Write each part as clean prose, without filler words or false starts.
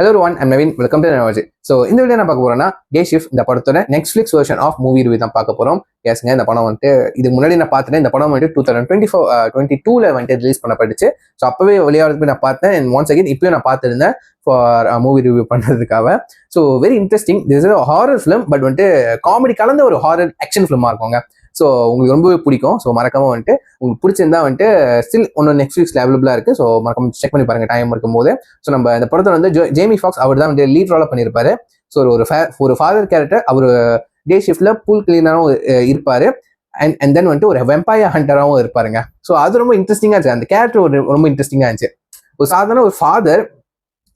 Hello everyone, I'm Naveen. Welcome to Navajit. So இந்த video நான் பார்க்க போறேன்னா டே ஷிஃப்ட் இந்த படத்தோட Netflix version of movie review தான் பார்க்க போறோம். எஸ்ங்க இந்த படம் வந்துட்டு இதுக்கு முன்னாடி நான் பார்த்துட்டேன். இந்த படம் வந்துட்டு 2022ல வந்துட்டு ரிலீஸ் பண்ணப்பட்டுச்சு. ஸோ அப்பவே வெளியாகிறதுக்கு நான் பார்த்தேன். அண்ட் ஒன்ஸ் அகேன் இப்பயும் நான் பார்த்துருந்தேன் ஃபார் மூவி ரிவ்யூ பண்ணுறதுக்காக. So very interesting. This is horror film, but வந்துட்டு காமெடி கலந்த ஒரு ஹாரர் ஆக்ஷன் ஃபிலிமாக இருக்குங்க. ஸோ உங்களுக்கு ரொம்பவே பிடிக்கும். ஸோ மறக்காம வந்துட்டு உங்களுக்கு பிடிச்சிருந்தா வந்துட்டு ஸ்டில் ஒன்று நெட்ஃபிளிக்ஸ்ல அவைலபிளா இருக்கு. ஸோ மறக்காம செக் பண்ணி பாருங்க டைம் இருக்கும்போது. ஸோ நம்ம இந்த படத்தை வந்து ஜேமி ஃபாக்ஸ் அவர் தான் வந்து லீட் ரோலா பண்ணியிருப்பாரு. ஸோ ஒரு ஃபாதர் கேரக்டர் அவர் டே ஷிஃப்ட்ல பூல் கிளீனராகவும் இருப்பாரு. அண்ட் தென் வந்துட்டு ஒரு வெம்பயர் ஹண்டராகவும் இருப்பாருங்க. ஸோ அது ரொம்ப இன்ட்ரெஸ்டிங்கா இருந்துச்சு. அந்த கேரக்டர் ரொம்ப இன்ட்ரெஸ்டிங்கா இருந்துச்சு. ஒரு சாதாரண ஒரு ஃபாதர்,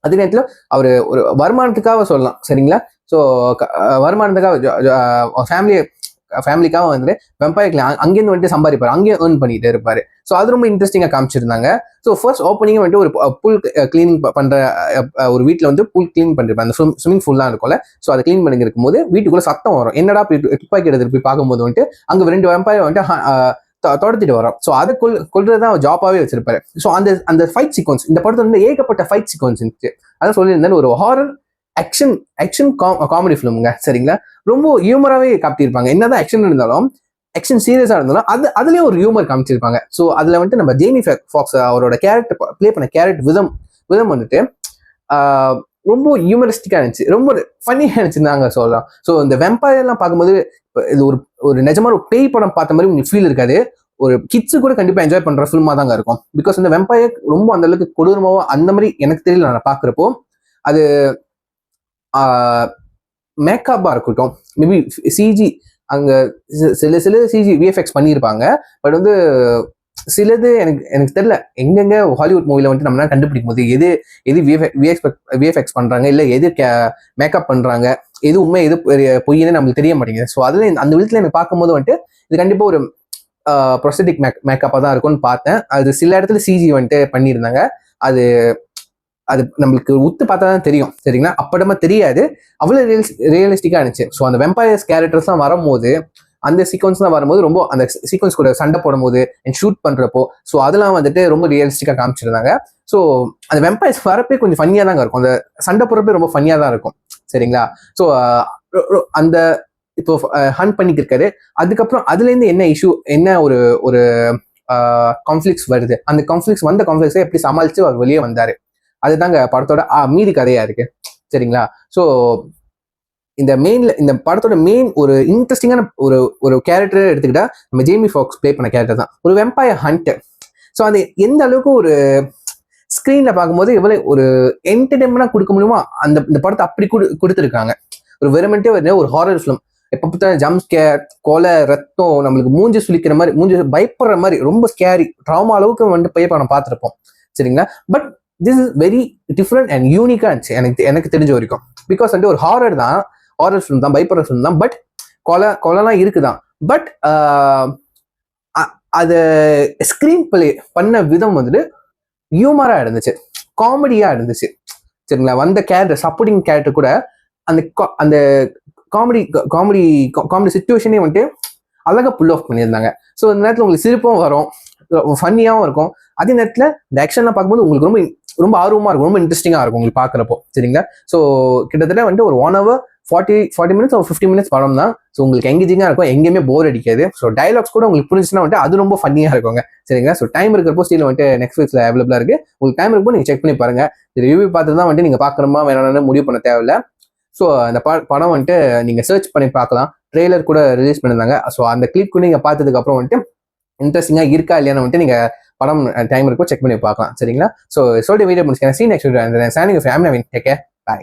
அதே நேரத்தில் அவர் ஒரு வருமானத்துக்காக சொல்லலாம், சரிங்களா? ஸோ வருமானத்துக்காக ஃபேமிலிக்காக வந்துட்டு வெம்பயர் அங்கேருந்து வந்துட்டு சம்பாதிப்பாரு, அங்கேயும் ஏர்ன் பண்ணிட்டு இருப்பாரு. ஸோ அது ரொம்ப இன்ட்ரெஸ்டிங்காக காமிச்சிருந்தாங்க. ஸோ ஃபர்ஸ்ட் ஓப்பனிங் வந்துட்டு ஒரு பூல் கிளீனிங் பண்ற ஒரு வீட்டில் வந்து பூல் கிளீன் பண்ணிருப்பாங்க. அந்த ஸ்விமிங் பூல்லாம் இருக்கும்ல. ஸோ அதை கிளீன் பண்ணி இருக்கும்போது வீட்டுக்குள்ள சத்தம் வரும். என்னடா துப்பாக்கி எடுத்துட்டு போய் பார்க்கும்போது வந்துட்டு அங்கே 2 வெம்பயர் வந்துட்டு தொடர்த்திட்டு வரோம். ஸோ அதை கொள்றதுதான் ஜாப்பாவே வச்சிருப்பாரு. ஸோ அந்த ஃபைட் சீக்வன்ஸ், இந்த படத்துல வந்து ஏகப்பட்ட ஃபைட் சீக்வன்ஸ் இருந்துச்சு. அதான் சொல்லியிருந்தேன், ஒரு ஹாரர் ஆக்ஷன் காமெடி ஃபிலிமுங்க, சரிங்களா? ரொம்ப ஹியூமராகவே காட்டியிருப்பாங்க. என்னதான் ஆக்ஷன் இருந்தாலும், ஆக்ஷன் சீரியஸாக இருந்தாலும் அதுலேயும் ஒரு ஹியூமர் காமிச்சிருப்பாங்க. ஸோ அதில் வந்துட்டு நம்ம ஜேமி ஃபாக்ஸ் அவரோட கேரக்டர் ப்ளே பண்ண கேரக்டர் விதம் வந்துட்டு ரொம்ப ஹியூமரிஸ்டிக்காக இருந்துச்சு, ரொம்ப ஃபன்னியாக இருந்துச்சுன்னு சொல்லலாம். ஸோ இந்த வெம்பயர்லாம் பார்க்கும்போது இது ஒரு நிஜமான ஒரு பேய் படம் பார்த்த மாதிரி உங்களுக்கு ஃபீல் இருக்காது. ஒரு கிட்ஸு கூட கண்டிப்பாக என்ஜாய் பண்ணுற ஃபிலிமாக தாங்க இருக்கும். பிகாஸ் இந்த வெம்பயர் ரொம்ப அந்த அளவுக்கு கொடூரமாவோ அந்த மாதிரி எனக்கு தெரியல. நான் பார்க்குறப்போ அது மேக்கப்பா இருக்கட்டும், மேபி சிஜி அங்க சில சிஜி விஎஃப்எக்ஸ் பண்ணியிருப்பாங்க. பட் வந்து சிலது எனக்கு தெரியல, எங்கெங்க ஹாலிவுட் மூவில வந்துட்டு நம்மளால கண்டுபிடிக்கும் போது எது விஎஃப்எக்ஸ் பண்றாங்க, இல்ல எது மேக்கப் பண்றாங்க, எது உண்மை எது பொய்ன்னு நம்மளுக்கு தெரிய மாட்டேங்குது. ஸோ அதுல அந்த விதத்துல எனக்கு பார்க்கும்போது வந்துட்டு இது கண்டிப்பா ஒரு ப்ரொஸ்தட்டிக் மேக்கப்பா தான் இருக்கும்னு பார்த்தேன். அது சில இடத்துல சிஜி வந்துட்டு பண்ணியிருந்தாங்க. அது நம்மளுக்கு உத்து பார்த்தா தான் தெரியும், சரிங்களா? அப்படமா தெரியாது, அவ்வளோ ரியலிஸ்டிக்கா இருந்துச்சு. ஸோ அந்த வெம்பயர்ஸ் கேரக்டர்ஸ் தான் வரும்போது, அந்த சீக்வன்ஸ் தான் வரும்போது ரொம்ப அந்த சீக்வன்ஸ் கூட சண்டை போடும்போது அண்ட் ஷூட் பண்றப்போ, ஸோ அதெல்லாம் வந்துட்டு ரொம்ப ரியலிஸ்டிக்கா காமிச்சிருந்தாங்க. ஸோ அந்த வெம்பயர்ஸ் வரப்பே கொஞ்சம் ஃபன்னியா தாங்க இருக்கும். அந்த சண்டை போடுறப்பே ரொம்ப ஃபன்னியா தான் இருக்கும், சரிங்களா? ஸோ அந்த இப்போ ஹண்ட் பண்ணிட்டு இருக்காரு. அதுக்கப்புறம் அதுல இருந்து என்ன இஷ்யூ, என்ன ஒரு கான்ஃபிளிக்ஸ் வருது, அந்த கான்ஃபிளிக்ஸை எப்படி சமாளிச்சு அவர் வெளியே வந்தாரு, அதுதாங்க படத்தோட மீதி கதையா இருக்கு, சரிங்களா? ஸோ இந்த படத்தோட மெயின் ஒரு இன்ட்ரெஸ்டிங்கான ஒரு கேரக்டர் எடுத்துக்கிட்டா நம்ம ஜேமி ஃபாக்ஸ் ப்ளே பண்ண கேரக்டர் தான் ஒரு வெம்பயர் ஹண்டர். ஸோ அது எந்த அளவுக்கு ஒரு ஸ்கிரீன்ல பார்க்கும்போது எவ்வளவு ஒரு என்டர்டைன்மெண்டா கொடுக்க முடியுமோ இந்த படத்தை அப்படி கொடுத்துருக்காங்க. ஒரு வெறுமனே ஒரு ஹாரர் ஃபிலிம், எப்போ பார்த்தா ஜம்ப் ஸ்கேர், கொலை, ரத்தம், நம்மளுக்கு மூஞ்சி சுளிக்கிற மாதிரி, மூஞ்சி பயப்படுற மாதிரி, ரொம்ப ஸ்கேரி ட்ராமா அளவுக்கு வந்துட்டு போய் நம்ம பார்த்துருப்போம், சரிங்களா? But this is very different and யூனிக்கா இருந்துச்சு எனக்கு தெரிஞ்ச வரைக்கும். பிகாஸ் வந்துட்டு ஒரு ஹாரர் ஃபிலிம் தான், பயப்படுற ஃபிலிம் தான். பட் கொலைலாம் இருக்குதான். பட் அதை ஸ்கிரீன் பிளே பண்ண விதம் வந்துட்டு ஹியூமரா இருந்துச்சு, காமெடியா இருந்துச்சு, சரிங்களா? வந்த கேரக்டர், சப்போர்ட்டிங் கேரக்டர் கூட அந்த காமெடி சிச்சுவேஷனே வந்துட்டு அழகா புல் ஆஃப் பண்ணியிருந்தாங்க. ஸோ இந்த நேரத்தில் உங்களுக்கு சிரிப்பும் வரும், ஃபன்னியாகவும் இருக்கும். அதே நேரத்தில் இந்த ஆக்ஷன்லாம் பார்க்கும்போது உங்களுக்கு ரொம்ப ஆர்வமா இருக்கும், ரொம்ப இன்ட்ரெஸ்டிங்காக இருக்கும் உங்களுக்கு பார்க்குறப்போ, சரிங்களா? ஸோ கிட்டத்தட்ட வந்துட்டு ஒரு 1 hour 40 minutes ஒரு 50 minutes படம் தான். ஸோ உங்களுக்கு எங்கேஜிங்காக இருக்கும், எங்கேயுமே போர் அடிக்காது. ஸோ டைலாக்ஸ் கூட உங்களுக்கு புரிஞ்சுன்னா வந்துட்டு அது ரொம்ப ஃபன்னியாக இருக்குங்க, சரிங்களா? ஸோ டைம் இருக்கிறப்போ ஸ்டில் வந்துட்டு நெட்ஃபிளிக்ஸ்ல அவைலபிளா இருக்கு. உங்களுக்கு டைம் இருக்கப்போ நீங்கள் செக் பண்ணி பாருங்க. ரிவ்யூ பார்த்து தான் வந்துட்டு நீங்கள் பார்க்கணுமா வேணாம்னு முடிவு பண்ண தேவையில்லை. ஸோ அந்த படம் வந்துட்டு நீங்கள் சர்ச் பண்ணி பார்க்கலாம். ட்ரெய்லர் கூட ரிலீஸ் பண்ணியிருந்தாங்க. ஸோ அந்த கிளிப் கூட நீங்கள் பார்த்ததுக்கு அப்புறம் வந்துட்டு இன்ட்ரெஸ்டிங்காக இருக்கா இல்லையான்னு வந்துட்டு நீங்கள் படம் டைம் இருக்கோ செக் பண்ணி பார்க்கலாம், சரிங்களா? ஸோ வீடியோ முடிச்சுக்கேன். See you next video. And then signing off. I'm Naveen. Take care. Bye.